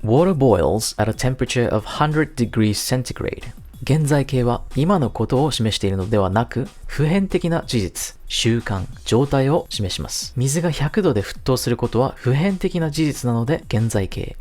Water boils at a temperature of 100 degrees centigrade. 現在形は今のことを示しているのではなく、普遍的な事実、習慣、状態を示します。水が100度で沸騰することは普遍的な事実なので現在形。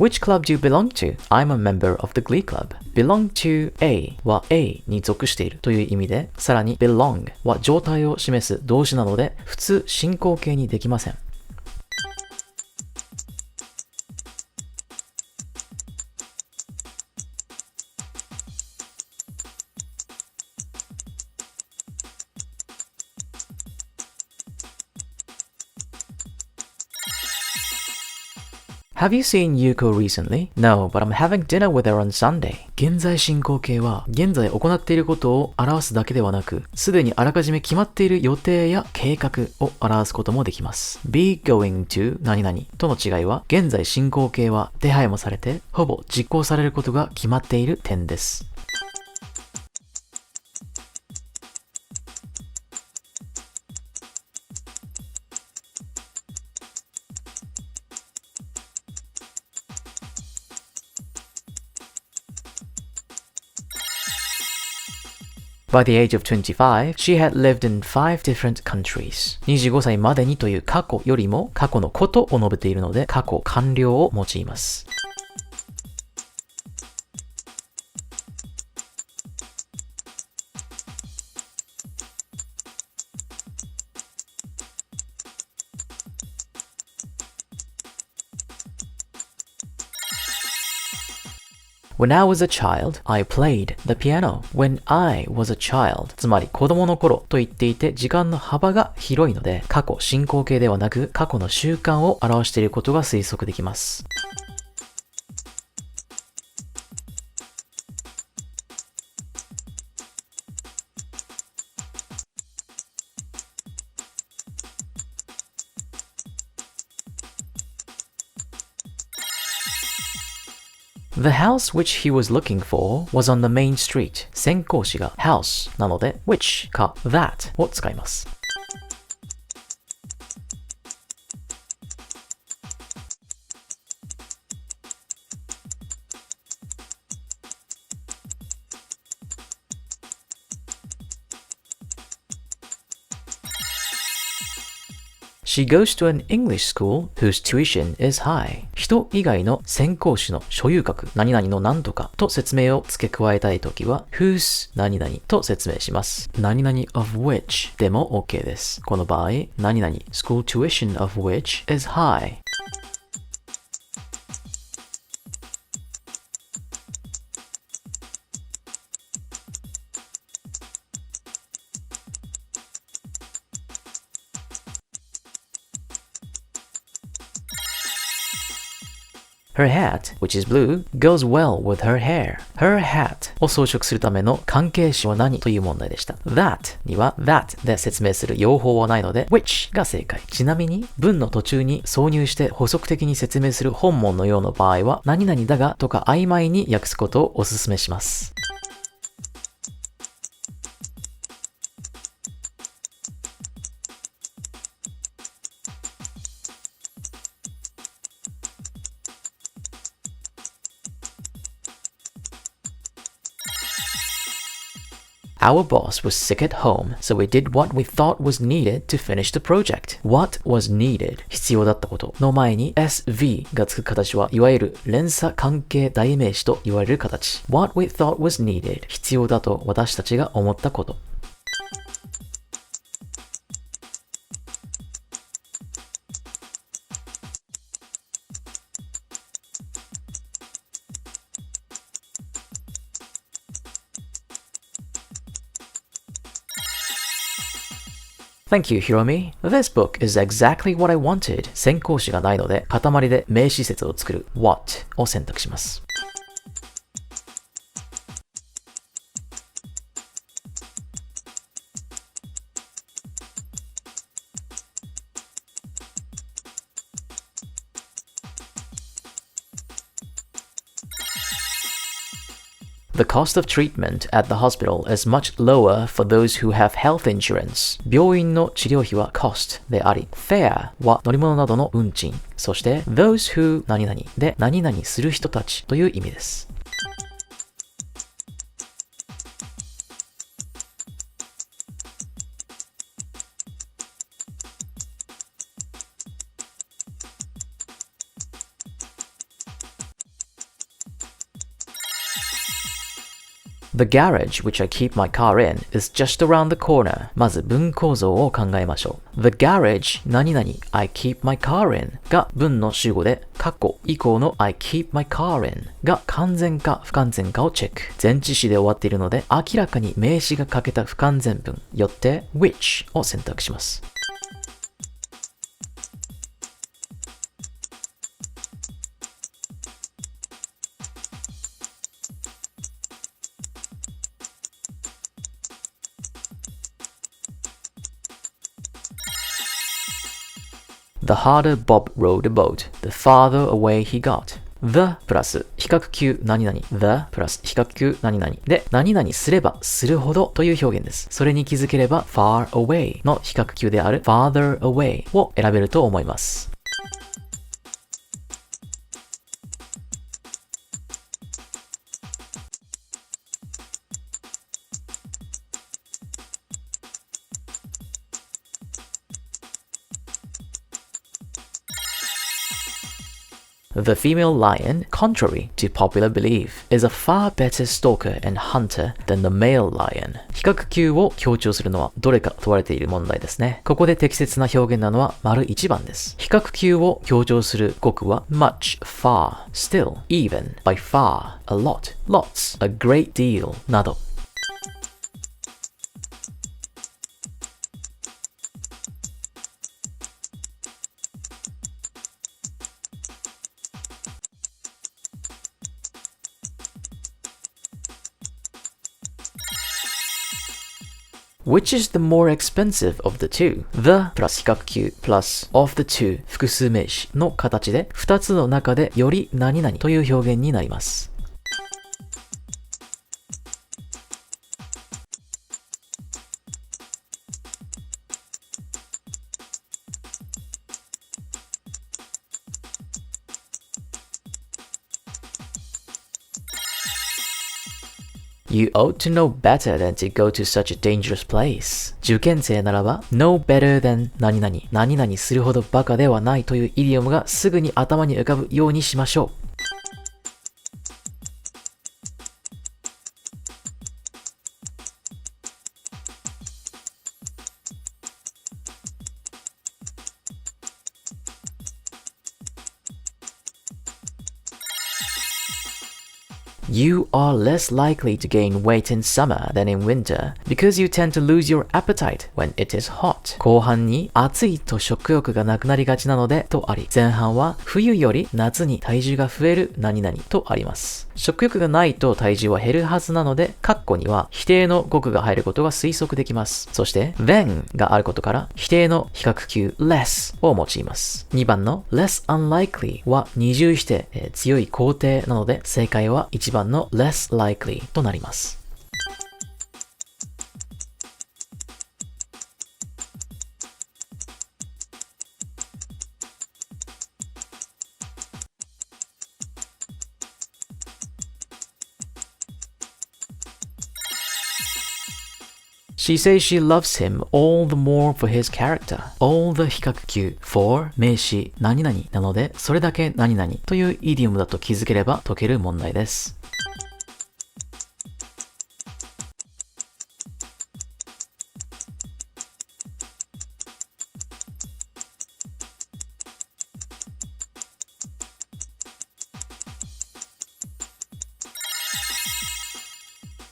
Which club do you belong to? I'm a member of the Glee Club. Belong to A は A に属しているという意味で、さらに belong は状態を示す動詞なので、普通進行形にできません。Have you seen Yuko recently? No, but I'm having dinner with her on Sunday. 現在進行形は現在行っていることを表すだけではなく、すでにあらかじめ決まっている予定や計画を表すこともできます。be going to 何々との違いは、現在進行形は手配もされて、ほぼ実行されることが決まっている点です。By the age of 25, she had lived in 5 different countries. 25歳までにという過去よりも過去のことを述べているので過去完了を用います。When I was a child, I played the piano. When I was a child つまり子供の頃と言っていて時間の幅が広いので過去進行形ではなく過去の習慣を表していることが推測できます。The house which he was looking for was on the main street. 先行詞が house なので which か that を使います。She goes to an English school whose tuition is high. 人以外の先行詞の所有格何々の何とかと説明を付け加えたいときは whose 何々と説明します。何々 of which でも OK です。この場合、何々 school tuition of which is high。Her hat, which is blue, goes well with her hair. Her hat を装飾するための関係詞は何という問題でした。That には that で説明する用法はないので which が正解。ちなみに文の途中に挿入して補足的に説明する本文のような場合は何々だがとか曖昧に訳すことをお勧めします。Our boss was sick at home, so we did what we thought was needed to finish the project. What was needed 必要だったことの前に SV がつく形はいわゆる連鎖関係代名詞と言われる形。What we thought was needed 必要だと私たちが思ったこと。Thank you, Hiromi. This book is exactly what I wanted. 先行詞がないので、塊で名詞節を作る what を選択します。The cost of treatment at the hospital is much lower for those who have health insurance. 病院の治療費は cost であり、fare は乗り物などの運賃、そして those who 何々で何々する人たちという意味です。The garage which I keep my car in is just around the corner. まず文構造を考えましょう。The garage 何々 I keep my car in が文の主語で、括弧以降の I keep my car in が完全か不完全かをチェック。前置詞で終わっているので明らかに名詞が欠けた不完全文。よって which を選択します。The harder Bob rowed a boat, the farther away he got. The プラス比較級何々 The プラス比較級何々で何々すればするほどという表現です。それに気づければ far away の比較級である farther away を選べると思います。The female lion, contrary to popular belief, is a far better stalker and hunter than the male lion. 比較級を強調するのはどれか問われている問題ですね。ここで適切な表現なのは丸1番です。比較級を強調する語句は much, far, still, even, by far, a lot, lots, a great deal など。Which is the more expensive of the two? The プラス比較級プラス of the two 複数名詞の形で2つの中でより何々という表現になります。You ought to know better than to go to such a dangerous place. 受験生ならば know better than 何々何々するほどバカではないというイディオムがすぐに頭に浮かぶようにしましょう。You are less likely to gain weight in summer than in winter because you tend to lose your appetite when it is hot. 後半に暑いと食欲がなくなりがちなのでとあり、前半は冬より夏に体重が増える何々とあります。食欲がないと体重は減るはずなので、括弧には否定の語句が入ることが推測できます。そして then があることから否定の比較級 less を用います。2番の less unlikely は二重否定、強い肯定なので正解は1番の less likely となります。She says she loves him all the more for his character. All the 比較級 for 名詞何々なのでそれだけ何々というイディオムだと気づければ解ける問題です。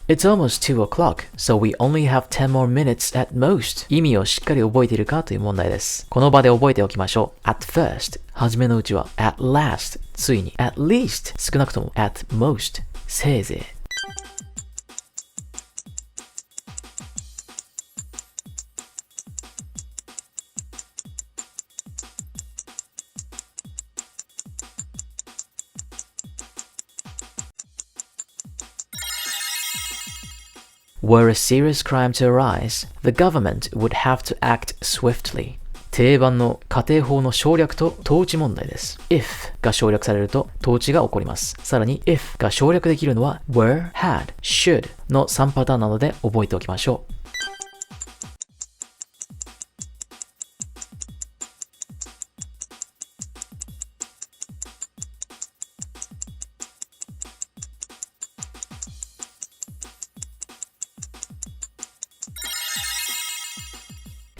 It's almost 2 o'clock, so we only have 10 more minutes at most. 意味をしっかり覚えているかという問題です。この場で覚えておきましょう。at first 初めのうちは at last ついに at least 少なくとも at most せいぜい。Were a serious crime to arise, the government would have to act swiftly. 定番の家庭法の省略と統治問題です。if が省略されると統治が起こります。さらに if が省略できるのは were, had, should の3パターンなので覚えておきましょう。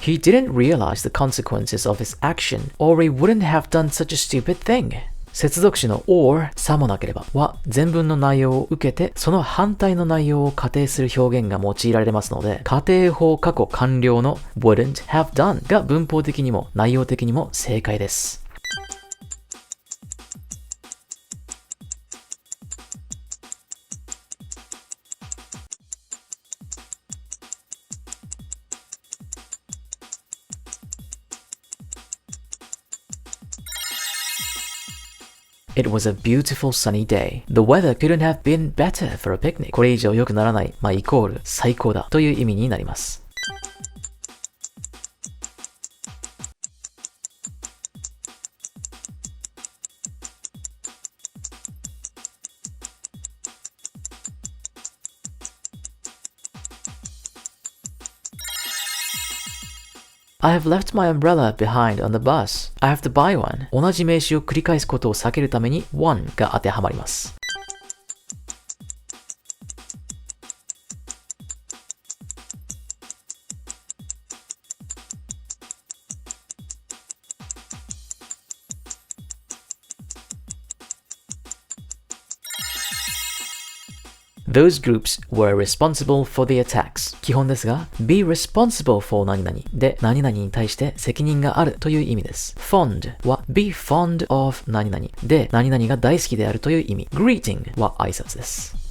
He didn't realize the consequences of his action, or he wouldn't have done such a stupid thing. 接続詞の or さもなければは前文の内容を受けてその反対の内容を仮定する表現が用いられますので、仮定法過去完了の wouldn't have done が文法的にも内容的にも正解です。It was a beautiful sunny day. The weather couldn't have been better for a picnic. これ以上良くならない、イコール最高だという意味になります。I have left my umbrella behind on the bus. I have to buy one. 同じ名詞を繰り返すことを避けるために one が当てはまります。Those groups were responsible for the attacks. 基本ですが、be responsible for 何々で何々に対して責任があるという意味です。fond は be fond of 何々で何々が大好きであるという意味。greeting は挨拶です。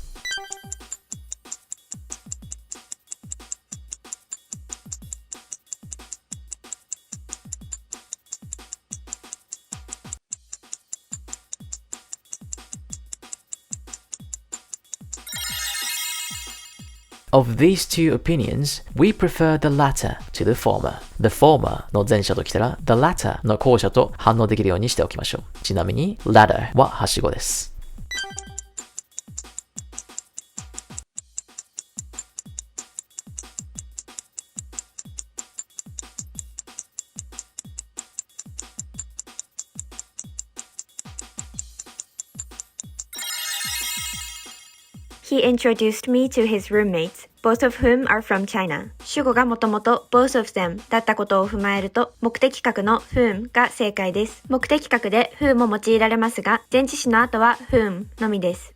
Of these two opinions, we prefer the latter to the former. The former の前者ときたら the latter の後者と反応できるようにしておきましょう。ちなみに ladder ははしごです。He introduced me to his roommates, both of whom are from China. 主語がもともと both of them だったことを踏まえると、目的格の whom が正解です。目的格で who も用いられますが、前置詞の後は whom のみです。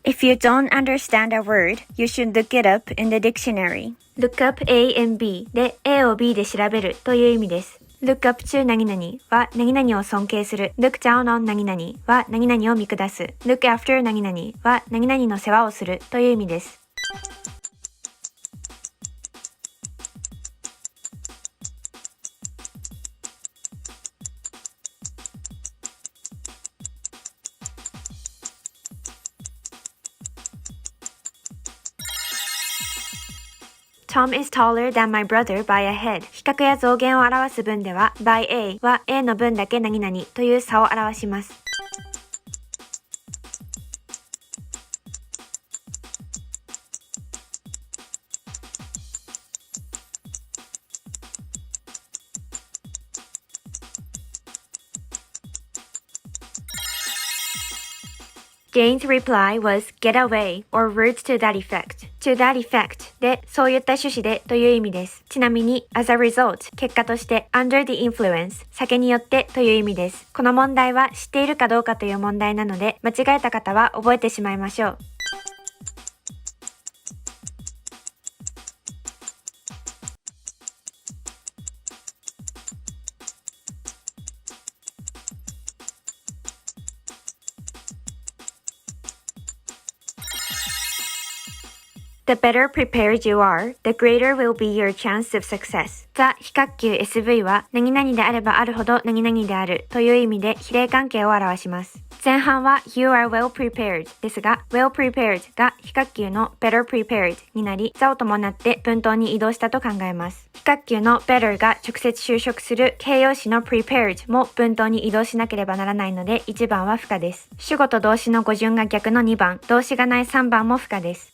If you don't understand a word, you should look it up in the dictionary. Look up A and B で A を B で調べるという意味です。Look up to 何々は何々を尊敬する。Look down on 何々は何々を見下す。Look after 何々は何々の世話をするという意味です。Tom is taller than my brother by a head. 比較や増減を表す文では by A は A の分だけ何々という差を表します。Jane's reply was get away or words to that effect. To that effect でそういった趣旨でという意味です。ちなみに as a result 結果として under the influence 酒によってという意味です。この問題は知っているかどうかという問題なので間違えた方は覚えてしまいましょう。The better prepared you are, the greater will be your chance of success. ザ比較級 SV は何々であればあるほど何々であるという意味で比例関係を表します。前半は You are well prepared ですが well prepared が比較級の better prepared になり座を伴って文頭に移動したと考えます。比較級の better が直接修飾する形容詞の prepared も文頭に移動しなければならないので1番は不可です。主語と動詞の語順が逆の2番、動詞がない3番も不可です。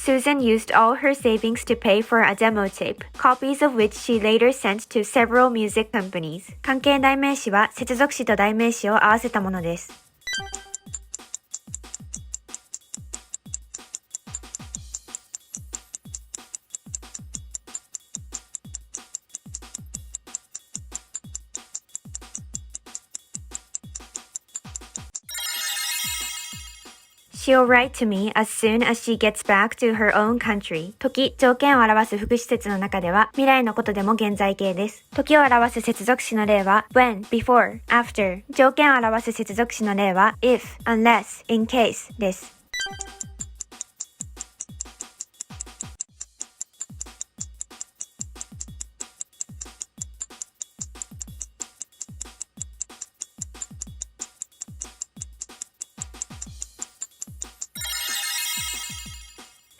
Susan used all her savings to pay for a demo tape, copies of which she later sent to several music companies. 関係代名詞は接続詞と代名詞を合わせたものです。She'll write to me as soon as she gets back to her own country. 時、条件を表す副詞節の中では未来のことでも現在形です。時を表す接続詞の例は when, before, after。条件を表す接続詞の例は if, unless, in case です。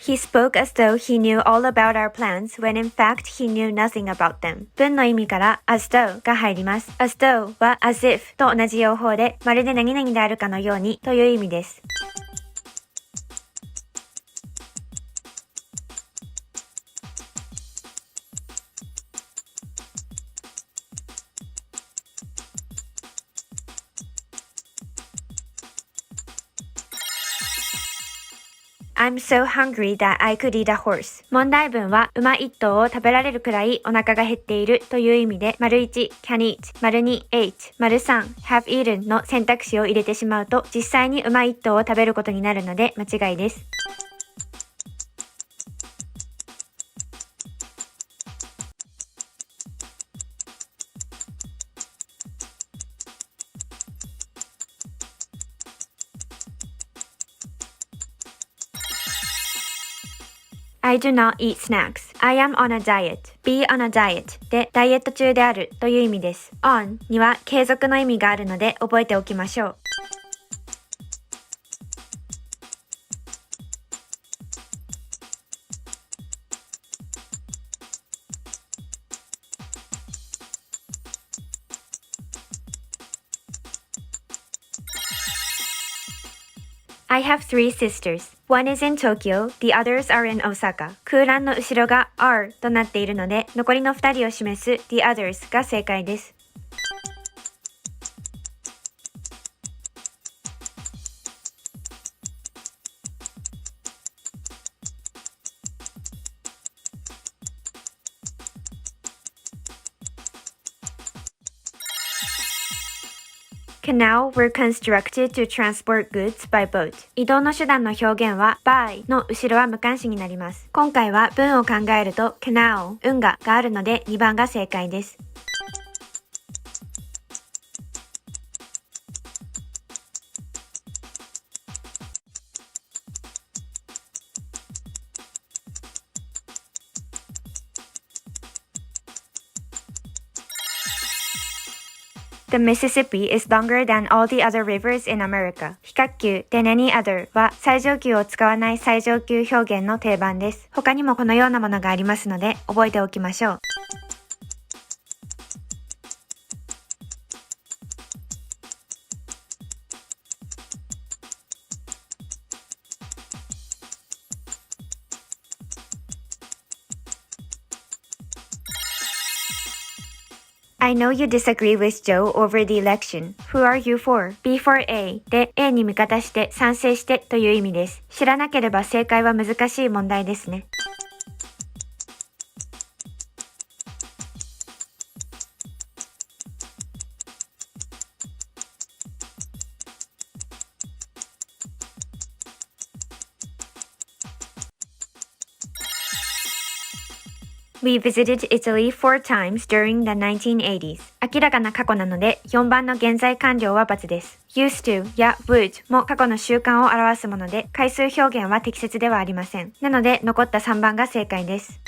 He spoke as though he knew all about our plans when in fact he knew nothing about them. 文の意味から as though が入ります。as though は as if と同じ用法でまるで何々であるかのようにという意味です。I'm so hungry that I could eat a horse. 問題文は馬一頭を食べられるくらいお腹が減っているという意味で、丸1 can eat、丸2 ate、丸3 have eaten の選択肢を入れてしまうと、実際に馬一頭を食べることになるので間違いです。I do not eat snacks. I am on a diet. Be on a diet でダイエット中であるという意味です。on には継続の意味があるので覚えておきましょう。I have three sisters. One is in Tokyo, the others are in Osaka. 空欄の後ろが are となっているので、残りの2人を示す the others が正解です。Canal were constructed to transport goods by boat. 移動の手段の表現は by の後ろは無冠詞になります。今回は文を考えると canal 運河があるので2番が正解です。The Mississippi is longer than all the other rivers in America. 比較級 than any other は最上級を使わない最上級表現の定番です。他にもこのようなものがありますので覚えておきましょう。I know you disagree with Joe over the election. Who are you for? B for A で A に味方して賛成してという意味です。知らなければ正解は難しい問題ですね。We visited Italy 4 times during the 1980s. 明らかな過去なので、4番の現在完了は×です。used to や would も過去の習慣を表すもので、回数表現は適切ではありません。なので、残った3番が正解です。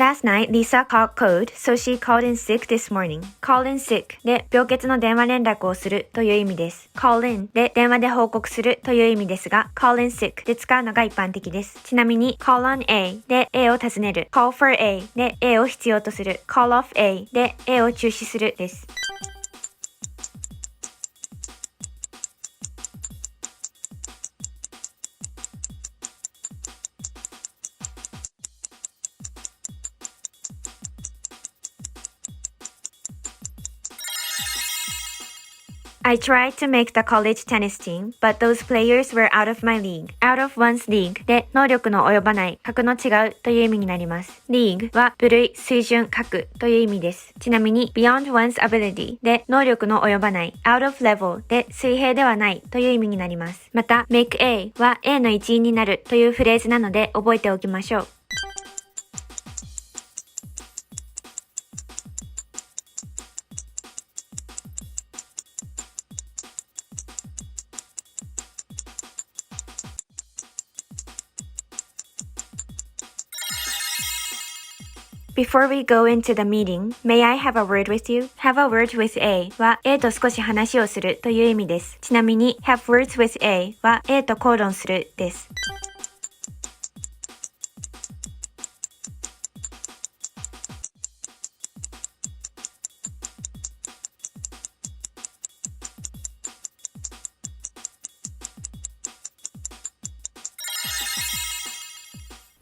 Last night, Lisa caught cold, so she called in sick this morning. call in sick で病欠の電話連絡をするという意味です。call in で電話で報告するという意味ですが、call in sick で使うのが一般的です。ちなみに call on A で A を訪ねる、call for A で A を必要とする、call off A で A を中止するです。I tried to make the college tennis team, but those players were out of my league. out of one's league で能力の及ばない、格の違うという意味になります。league は部類、水準、格という意味です。ちなみに beyond one's ability で能力の及ばない、out of level で水平ではないという意味になります。また make A は A の一員になるというフレーズなので覚えておきましょう。Before we go into the meeting, may I have a word with you? Have a word with A は A と少し話をするという意味です。ちなみに have words with A は A と口論するです。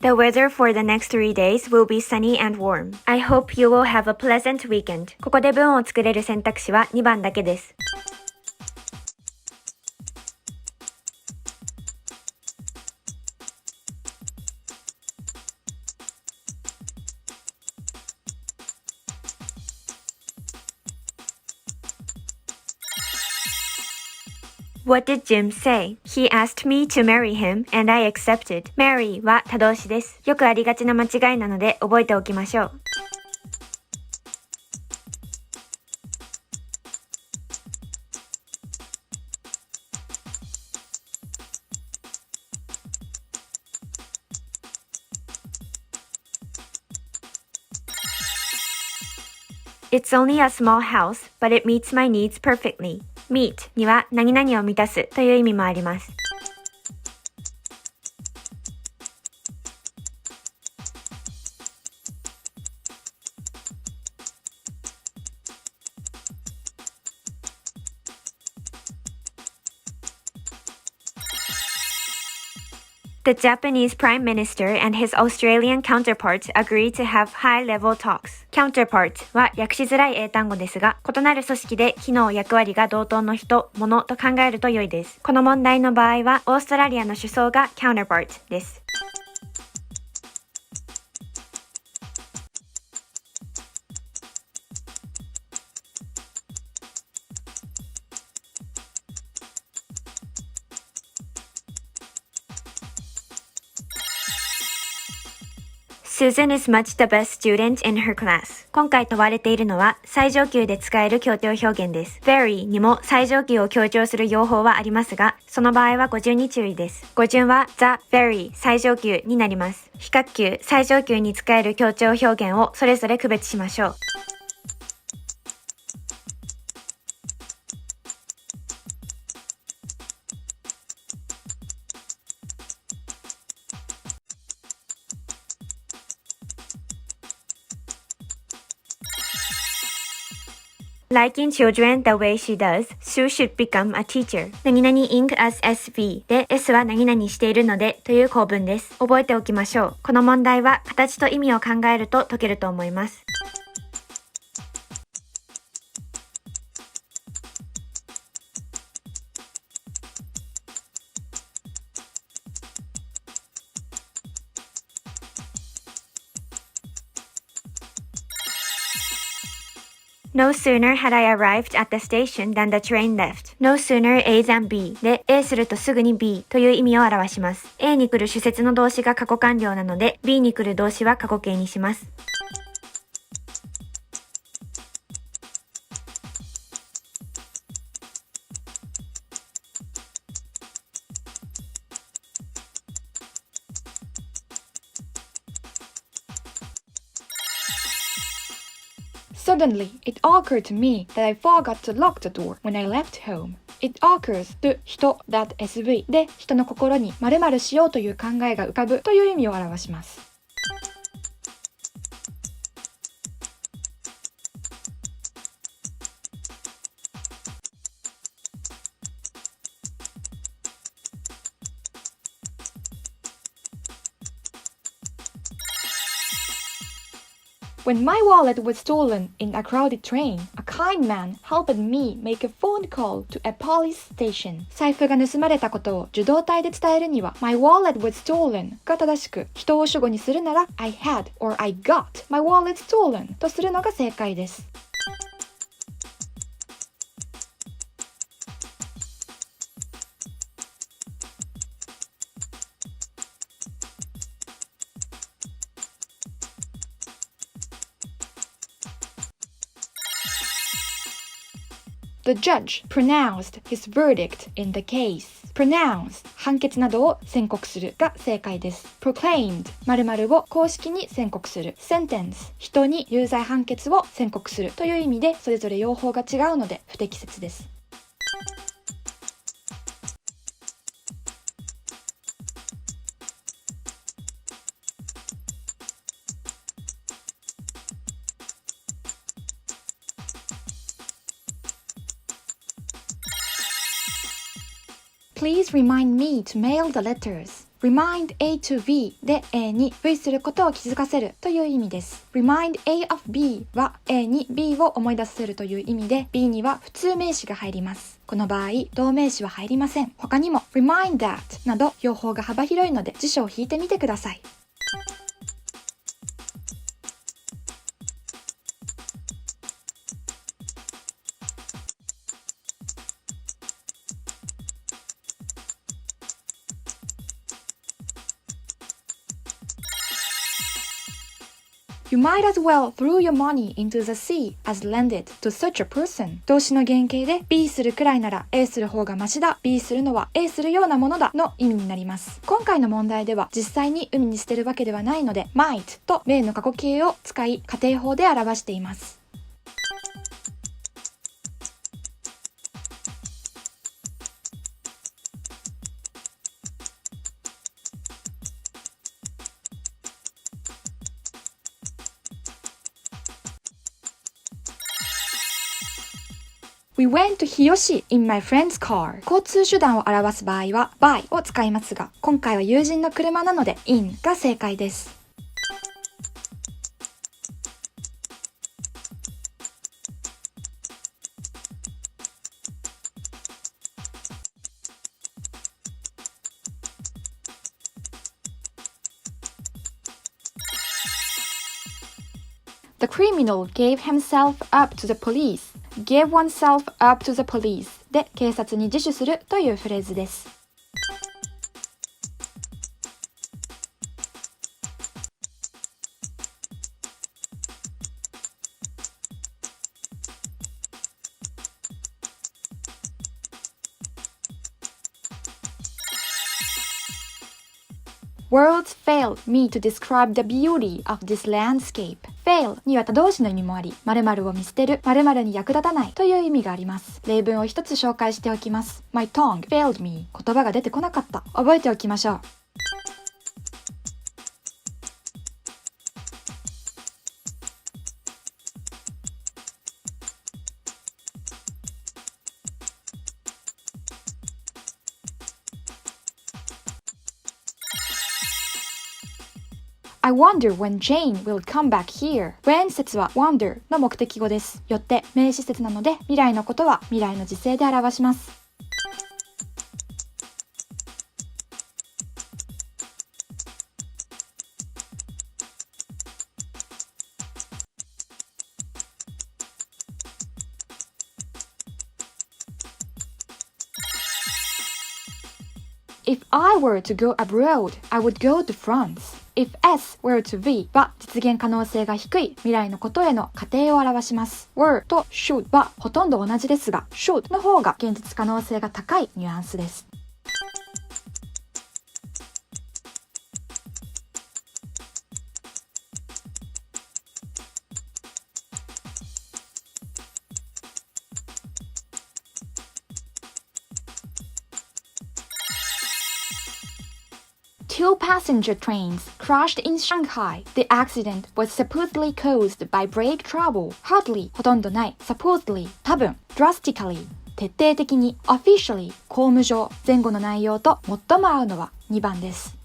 The weather for the next 3 days will be sunny and warm. I hope you will have a pleasant weekend. ここで文を作れる選択肢は2番だけです。What did Jim say? He asked me to marry him and I accepted. marry は他動詞です。よくありがちな間違いなので覚えておきましょう。It's only a small house, but it meets my needs perfectly. meet には何々を満たすという意味もあります。The Japanese Prime Minister and his Australian counterpart agreed to have high-level talks. counterpart は訳しづらい英単語ですが、異なる組織で機能・役割が同等の人、物と考えると良いです。この問題の場合は、オーストラリアの首相が counterpart です。Susan is much the best student in her class. 今回問われているのは最上級で使える強調表現です。very にも最上級を強調する用法はありますが、その場合は語順に注意です。語順は the very 最上級になります。比較級、最上級に使える強調表現をそれぞれ区別しましょう。Liking children the way she does, Sue should become a teacher. 何々 ing as SV で S は何々しているのでという構文です。覚えておきましょう。この問題は形と意味を考えると解けると思います。No sooner had I arrived at the station than the train left. No sooner A than B で A するとすぐに B という意味を表します。A に来る主節の動詞が過去完了なので B に来る動詞は過去形にします。Suddenly, it occurred to me that I forgot to lock the door when I left home. It occurs to 人 that SV で人の心に〇〇しようという考えが浮かぶという意味を表します。When my wallet was stolen in a crowded train, a kind man helped me make a phone call to a police station. 財布が盗まれたことを受動体で伝えるには My wallet was stolen が正しく、人を主語にするなら I had or I got my wallet stolen とするのが正解です。The judge pronounced his verdict in the case. Pronounce 判決などを宣告するが正解です。Proclaimed 〇〇を公式に宣告する。Sentence 人に有罪判決を宣告するという意味でそれぞれ用法が違うので不適切です。Please remind me to mail the letters. Remind A to B で A に V することを気づかせるという意味です。Remind A of B は A に B を思い出させるという意味で B には普通名詞が入ります。この場合、動名詞は入りません。他にも Remind that など用法が幅広いので辞書を引いてみてください。You might as well throw your money into the sea as lend it to such a person. 動詞の原型で B するくらいなら A する方がマシだ。B するのは A するようなものだの意味になります。今回の問題では実際に海に捨てるわけではないので might と例の過去形を使い仮定法で表しています。We went to 日吉 in my friend's car. 交通手段を表す場合は by を使いますが、今回は友人の車なので in が正解です。The criminal gave himself up to the police.Give oneself up to the police で警察に自首するというフレーズです。Words fail me to describe the beauty of this landscape.fail には他動詞の意味もあり、〇〇を見捨てる、〇〇に役立たないという意味があります。例文を一つ紹介しておきます。My tongue failed me 言葉が出てこなかった。覚えておきましょう。I wonder when Jane will come back here. When 節は wonder の目的語です。よって名詞節なので未来のことは未来の時制で表します。If I were to go abroad, I would go to France.If S were to be は実現可能性が低い未来のことへの仮定を表します。were と should はほとんど同じですが should の方が現実可能性が高いニュアンスです。Two passenger trains crashed in Shanghai. The accident was supposedly caused by brake trouble. Hardly ほとんどない supposedly 多分 drastically 徹底的に officially 公務上前後の内容と最も合うのは2番です。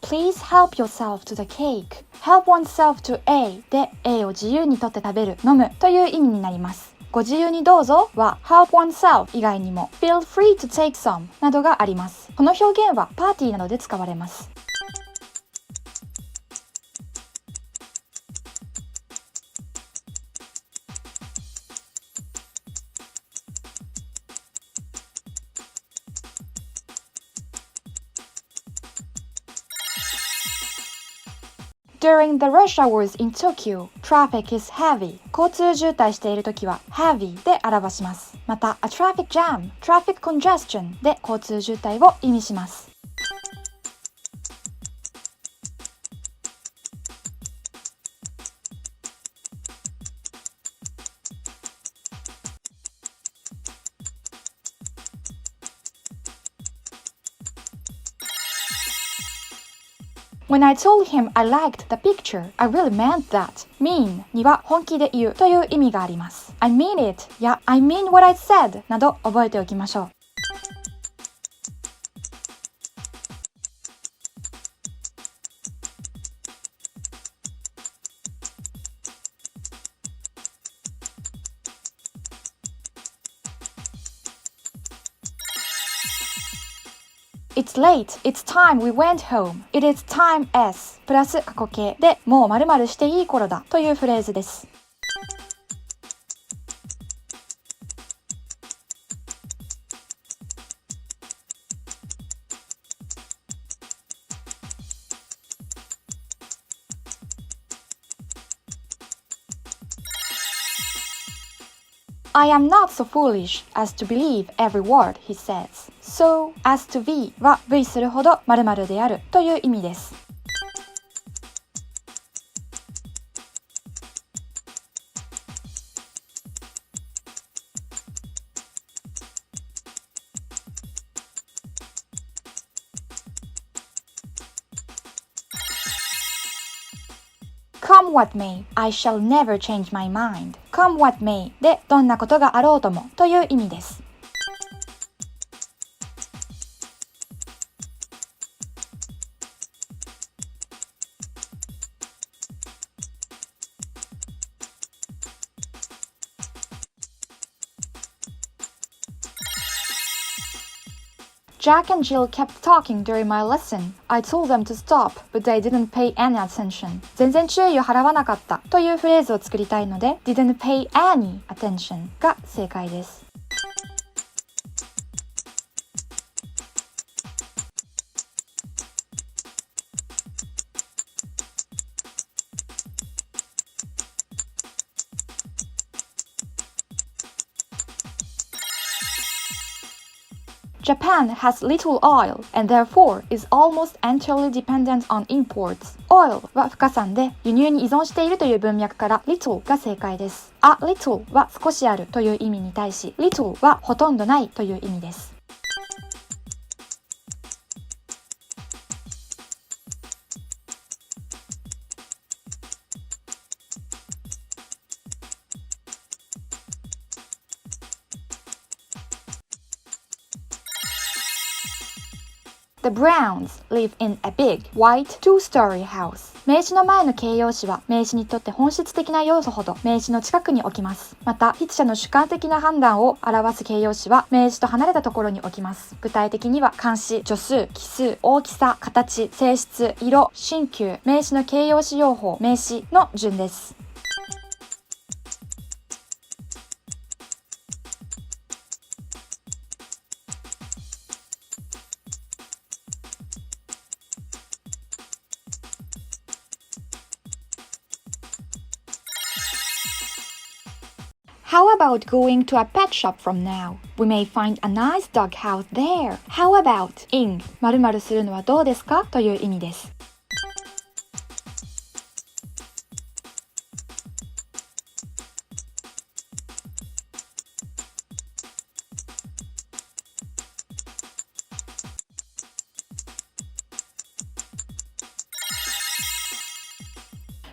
Please help yourself to the cake. Help oneself to A で A を自由にとって食べる、飲むという意味になります。ご自由にどうぞは help oneself 以外にも feel free to take some などがあります。この表現はパーティーなどで使われます。During the rush hours in Tokyo, traffic is heavy. 交通渋滞しているときは heavy で表します。また、a traffic jam, traffic congestion で交通渋滞を意味します。When I told him I liked the picture, I really meant that. mean には本気で言うという意味があります。I mean it や I mean what I said など覚えておきましょう。It's late. It's time we went home. It is time as プラス過去形でもう〇〇していい頃だというフレーズです。I am not so foolish as to believe every word he says. So, as to be は V するほど〇〇であるという意味です。Come what may, I shall never change my mind. Come what may でどんなことがあろうともという意味です。Jack and Jill kept talking during my lesson. I told them to stop, but they didn't pay any attention. 全然注意を払わなかったというフレーズを作りたいので didn't pay any attention が正解です。Japan has little oil and therefore is almost entirely dependent on imports. Oil は不可産で輸入に依存しているという文脈から little が正解です。A little は少しあるという意味に対し little はほとんどないという意味です。The Browns live in a big, white, two-story house. 名詞の前の形容詞は名詞にとって本質的な要素ほど名詞の近くに置きます。また、筆者の主観的な判断を表す形容詞は名詞と離れたところに置きます。具体的には漢詞、助数、奇数、大きさ、形、性質、色、新旧、名詞の形容詞用法、名詞の順です。How about going to a pet shop from now? We may find a nice dog house there. How about in 〇〇するのはどうですかという意味です。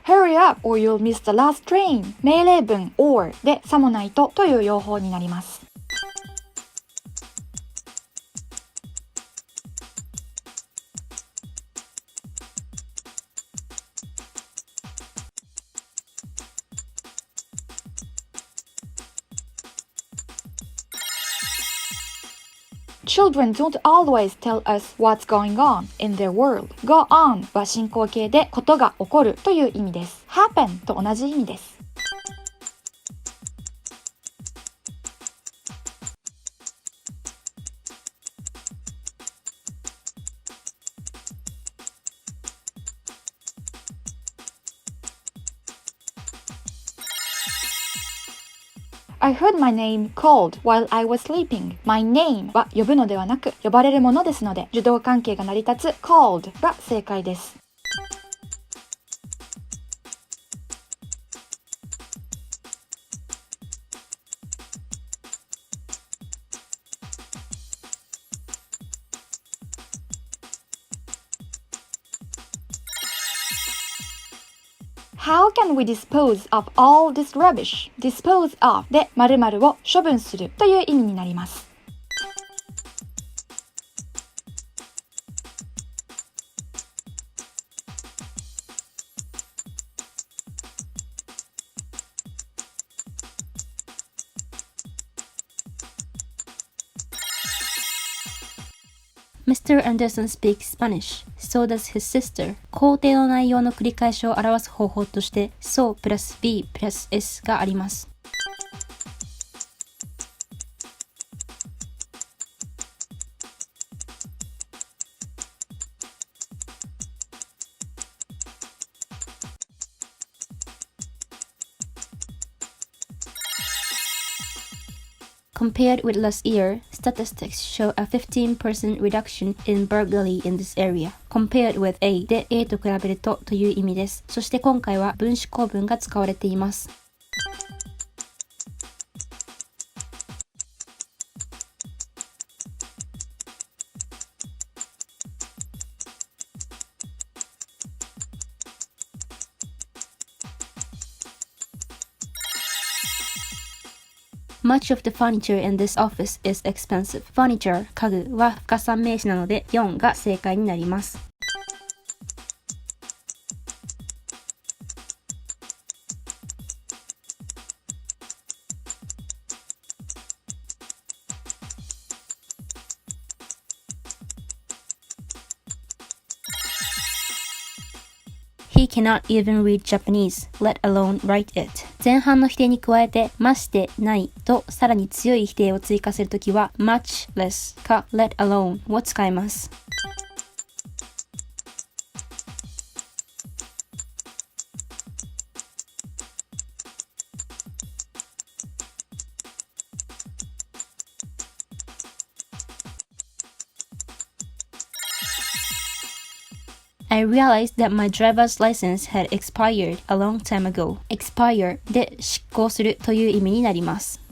Hurry up or you'll miss the last train. 命令文 or でさもないとという用法になります。Children don't always tell us what's going on in their world. Go on は進行形でことが起こるという意味です。happen と同じ意味です。I heard my name called while I was sleeping. My name は呼ぶのではなく呼ばれるものですので受動関係が成り立つ called が正解です。How can we dispose of all this rubbish? Dispose of で〇〇を処分するという意味になります。Mr. Anderson speaks Spanish. So does his sister. 肯定の内容の繰り返しを表す方法として so プラス be プラス s があります。Compared with last year, statistics show a 15% reduction in burglary in this area. Compared with A で A と比べるとという意味です。そして今回は分子構文が使われています。Much of the furniture in this office is expensive. Furniture 家具は不可算名詞なので4が正解になります。He cannot even read Japanese, let alone write it. 前半の否定に加えて、ましてないとさらに強い否定を追加するときは、much less か let alone を使います。I realized that my driver's license had expired a long time ago. expire で失効するという意味になります。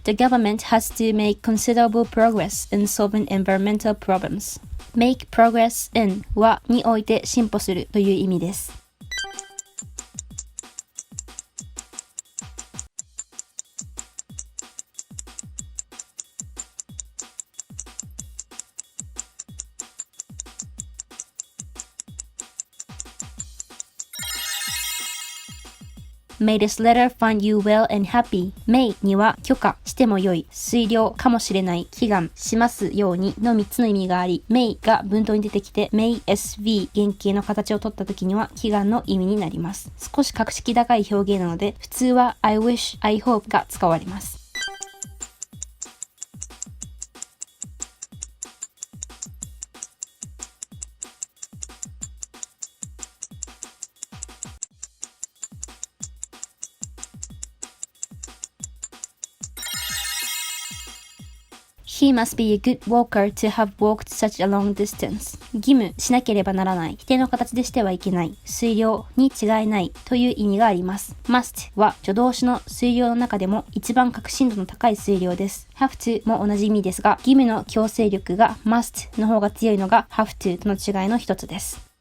The government has to make considerable progress in solving environmental problems. Make progress in はにおいて進歩するという意味です。May this letter find you well and happy. May には許可してもよい、推量かもしれない、祈願しますようにの3つの意味があり、May が文頭に出てきて May SV 原型の形を取った時には祈願の意味になります。少し格式高い表現なので、普通は I wish, I hope が使われます。He must be a good walker to have walked such a long distance. 義務しなければならない。否定の形でしてはいけない。推量に違いないという意味があります。must は助動詞の推量の中でも一番確信度の高い推量です。have to も同じ意味ですが、義務の強制力が must の方が強いのが have to との違いの一つです。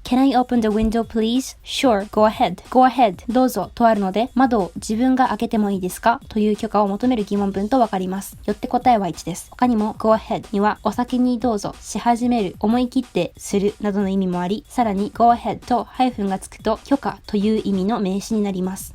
Can I open the window please? Sure, go ahead. Go ahead. どうぞとあるので、窓を自分が開けてもいいですかという許可を求める疑問文とわかります。よって答えは1です。他にも go ahead にはお先にどうぞ、し始める、思い切ってするなどの意味もあり、さらに go ahead とハイフンがつくと許可という意味の名詞になります。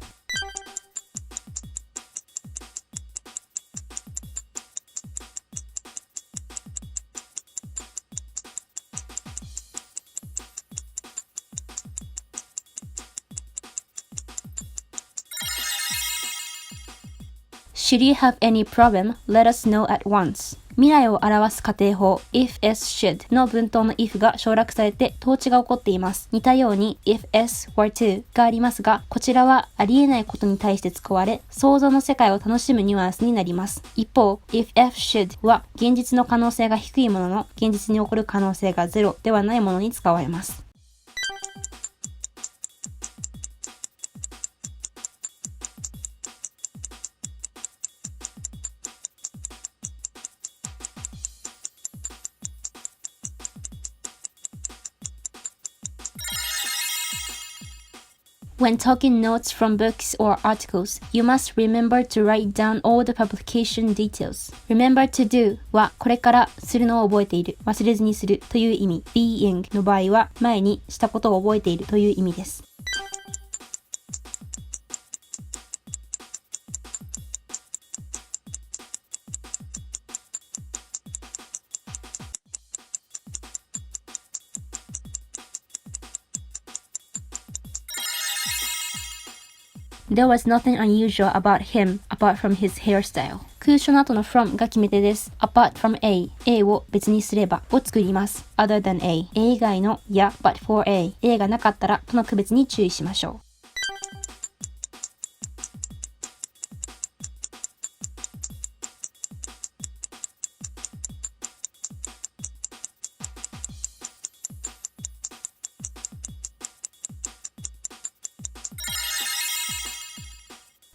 Should you have any problem, let us know at once. 未来を表す仮定法 if s should の文頭の if が省略されて統治が起こっています。似たように if s were to がありますが、こちらはありえないことに対して使われ、想像の世界を楽しむニュアンスになります。一方 if f should は現実の可能性が低いものの、現実に起こる可能性がゼロではないものに使われます。When taking notes from books or articles, you must remember to write down all the publication details. Remember to do はこれからするのを覚えている、忘れずにするという意味。being の場合は前にしたことを覚えているという意味です。There was nothing unusual about him apart from his hairstyle. 空所の後の from が決め手です。apart from A を別にすればを作ります。other than A 以外のや but for A がなかったらとの区別に注意しましょう。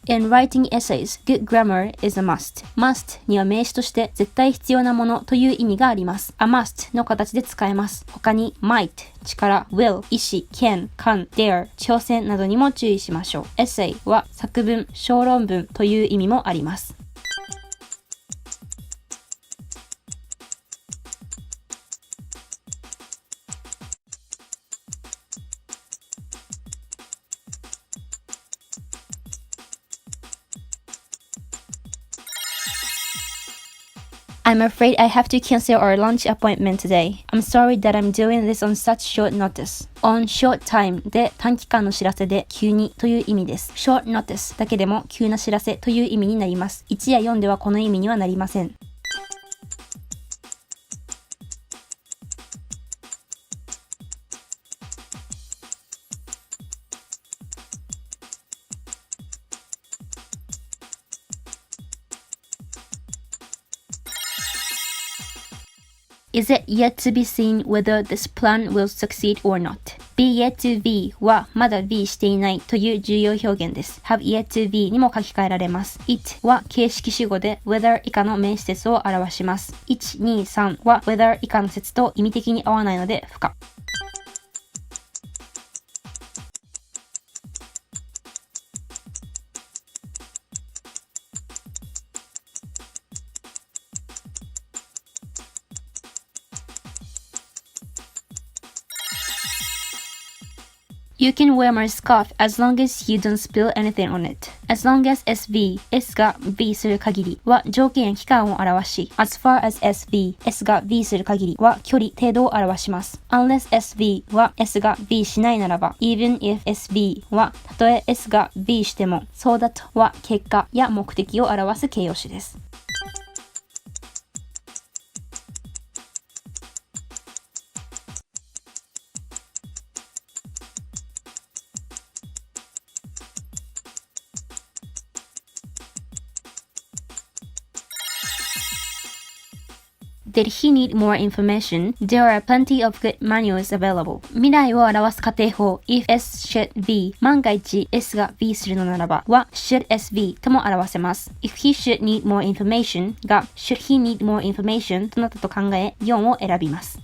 In writing essays, good grammar is a must. must には名詞として絶対必要なものという意味があります。a must の形で使えます。他に might 力、will 意志、can 勘、dare 挑戦などにも注意しましょう。essay は作文、小論文という意味もあります。I'm afraid I have to cancel our lunch appointment today. I'm sorry that I'm doing this on such short notice. On short time で短期間の知らせで急にという意味です。short notice だけでも急な知らせという意味になります。1や4ではこの意味にはなりません。Is it yet to be seen whether this plan will succeed or not? Be yet to be はまだ be していないという重要表現です。have yet to be にも書き換えられます。it は形式主語で whether 以下の名詞節を表します。1、2、3は whether 以下の節と意味的に合わないので不可。You can wear my scarf as long as you don't spill anything on it. As long as SV, S が V する限りは条件や期間を表し、as far as SV, S が V する限りは距離、程度を表します。Unless SV は S が V しないならば、even if SV はたとえ S が V しても、so that は結果や目的を表す形容詞です。Did he need more information? There are plenty of good manuals available. 未来を表す仮定法 if S should be 万が一 S が be するのならばは should S be とも表せます。If he should need more information が should he need more information となったと考え4を選びます。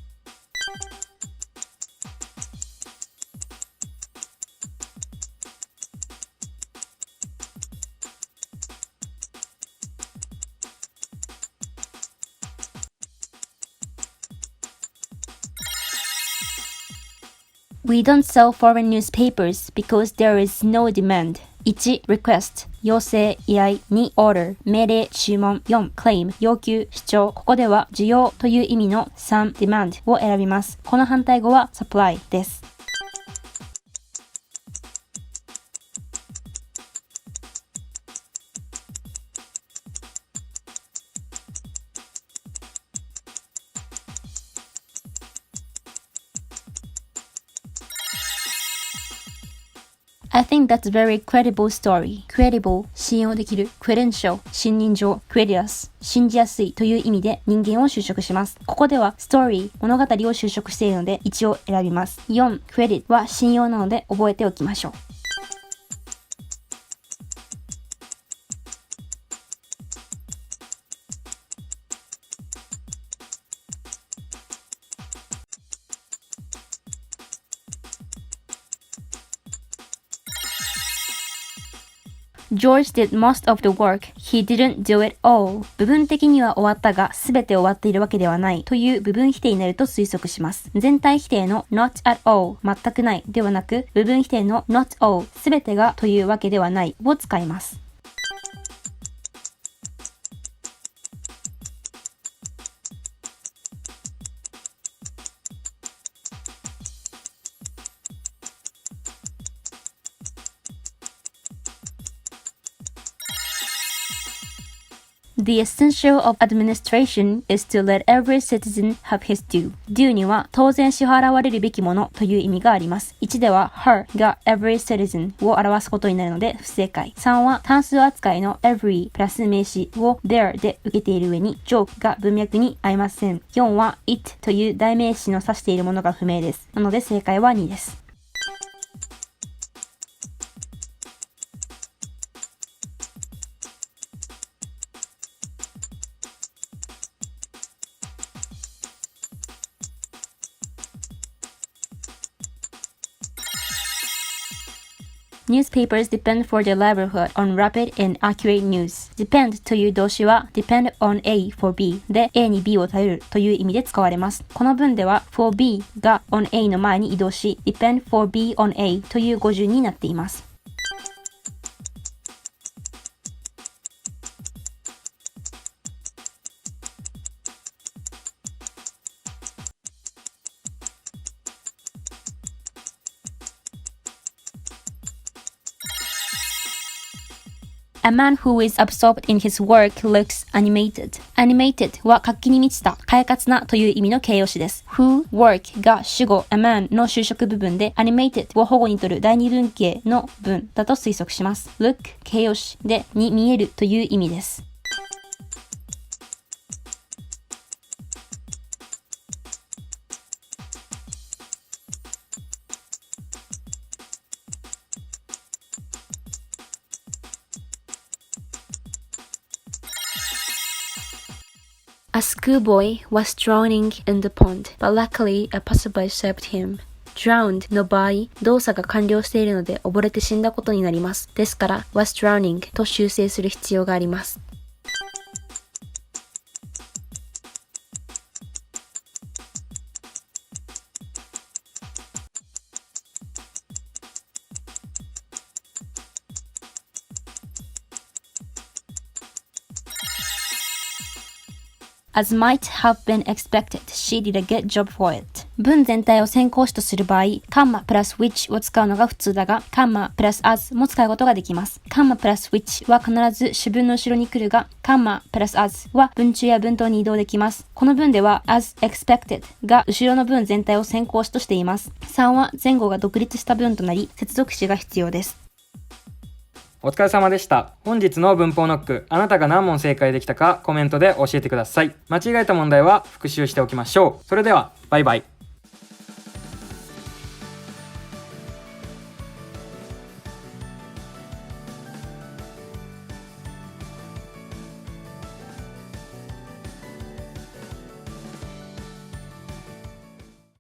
We don't sell foreign newspapers because there is no demand. 1. Request 要請、依頼。2. Order 命令、注文。4. Claim 要求、主張。ここでは需要という意味の3. Demand を選びます。この反対語は Supply です。I think that's a very credible story. Credible 信用できる。Credential 信任状。Credious 信じやすいという意味で人間を修飾します。ここでは story 物語を修飾しているので1を選びます。4 Credit は信用なので覚えておきましょう。George did most of the work. He didn't do it all. 部分的には終わったが、すべて終わっているわけではないという部分否定になると推測します。全体否定の not at all 全くないではなく、部分否定の not all すべてがというわけではないを使います。The essential of administration is to let every citizen have his due. due には当然支払われるべきものという意味があります。1では her が every citizen を表すことになるので不正解。3は単数扱いの every プラス名詞を there で受けている上に joke が文脈に合いません。4は it という代名詞の指しているものが不明です。なので正解は2です。Newspapers depend for their livelihood on rapid and accurate news. Depend という動詞は depend on A for B で A に B を頼るという意味で使われます。この文では for B が on A の前に移動し depend for B on A という語順になっています。A man who is absorbed in his work looks animated. Animated は活気に満ちた、快活なという意味の形容詞です。who work が主語 a man の修飾部分で animated を保護に取る第二文型の文だと推測します。look 形容詞でに見えるという意味です。A schoolboy was drowning in the pond, but luckily a passerby saved him. drowned の場合、動作が完了しているので溺れて死んだことになります。ですから、was drowning と修正する必要があります。As might have been expected, she did a good job for it. 文全体を先行詞とする場合、カンマプラス which を使うのが普通だが、カンマプラス as も使うことができます。カンマプラス which は必ず主文の後ろに来るが、カンマプラス as は文中や文頭に移動できます。この文では as expected が後ろの文全体を先行詞としています。3は前後が独立した文となり、接続詞が必要です。お疲れ様でした。本日の文法ノック、あなたが何問正解できたかコメントで教えてください。間違えた問題は復習しておきましょう。それでは、バイバイ。